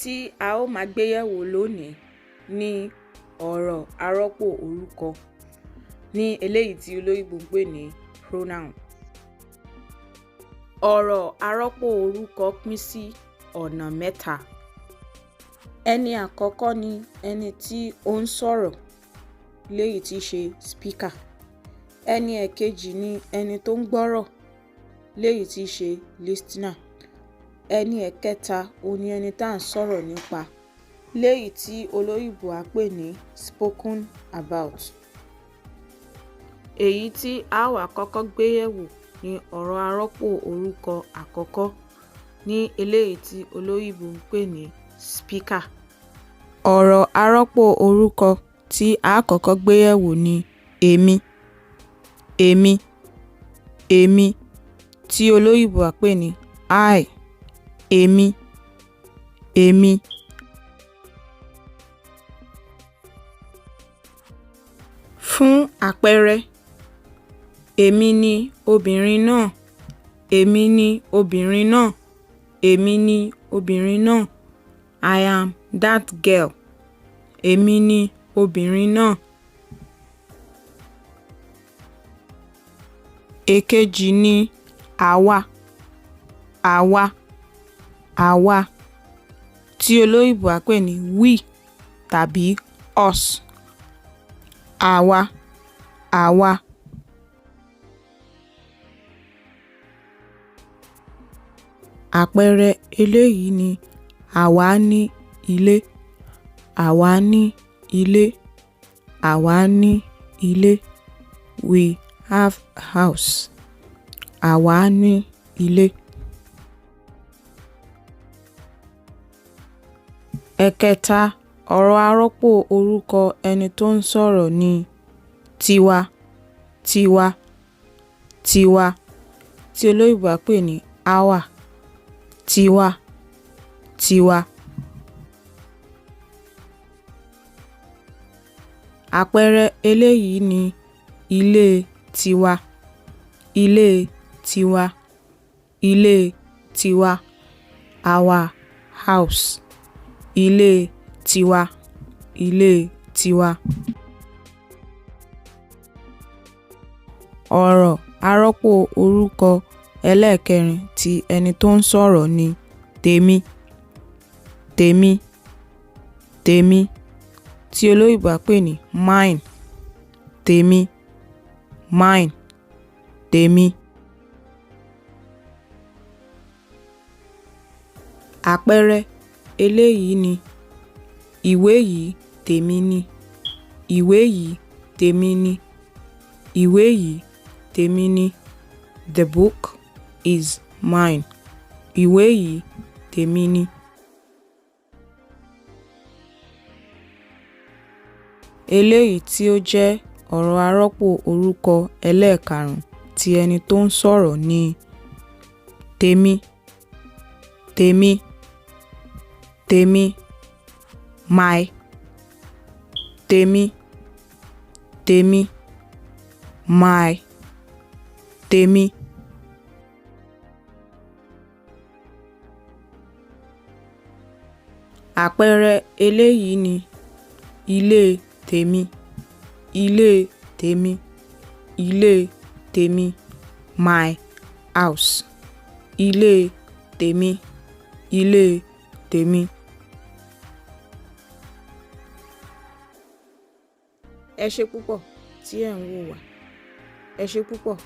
tí a ó máa gbé yẹ̀wò lónìí ni ọ̀rọ̀ arọ́pò orúkọ ní eléyìí tí olóyìnbó ń pè ní pronoun. Ọ̀rọ̀ arọ́pò orúkọ pín sí ọ̀nà mẹ́ta. Ẹni àkọ́kọ́ ni ẹni tí ó ń sọ̀rọ̀ léyìí tí í ṣe speaker. Ẹni ẹ̀kejì ni ẹni tó ń gbọ́rọ̀ léyìí tí í ṣe listener. Ẹni ẹ̀kẹta òun ni ẹni tá à ń sọ̀rọ̀ nípa léyìí tí olóyìnbó á pè ní spoken about. Èyí tí a wá kọ́kọ́ gbé yẹ̀wò ni ọ̀rọ̀ arọ́pò orúkọ àkọ́kọ́ ní eléyìí tí olóyìnbó ń pè ní speaker. Ọ̀rọ̀ arọ́pò orúkọ tí a kọ́kọ́ gbé yẹ̀wò ni èmi, èmi, èmi tí olóyìnbó á pè ní I, èmi, èmi. Fún àpẹẹrẹ, èmi ni obìnrin náà, èmi ni obìnrin náà, èmi ni obìnrin náà. I am that girl. Èmi ni obìnrin náà. Èkejì ni àwa, àwa, àwa tí olóyìnbó á pè ní we tàbí us. Àwa, àwa. Àpẹẹrẹ eléyìí ni àwa ní ilé, àwa ní ilé, àwa ní ilé. We have house. Àwa ní ilé. Ẹ̀kẹta, ọ̀rọ̀ arọ́pò orúkọ ẹni tó ń sọ̀rọ̀ ni tiwa, tiwa, tiwa tí olóyìnbó á pè ní our. Tiwa, tiwa. Àpẹẹrẹ eléyìí ni ilé tiwa, ilé tiwa, ilé tiwa. Our house. Ilé tiwa, ilé tiwa. Ọ̀rọ̀ arọ́pò orúkọ ẹlẹ́ẹ̀kẹrin tí ẹni tó ń sọ̀rọ̀ ni tèmi, tèmi, tèmi tí olóyìnbó á pè ní mine. Tèmi, mine, tèmi. Àpẹẹrẹ eléyìí ni ìwé yìí tèmi ni, ìwé yìí tèmi ni, ìwé yìí tèmi ni. The book is mine. Ìwé yìí tèmi ni. Eléyìí tí ó jẹ́ ọ̀rọ̀ arọ́pò orúkọ ẹlẹ́ẹ̀karùn-ún tí ẹni tó ń sọ̀rọ̀ ni tèmi, tèmi, tèmi, my, tèmi, tèmi, my, tèmi. Àpẹẹrẹ eléyìí ni ilé tèmi, ilé tèmi, ilé tèmi. My house. Ilé tèmi, ilé tèmi. Ẹ ṣé púpọ̀ tí ẹ̀ ń wò wá. Ẹ ṣé púpọ̀.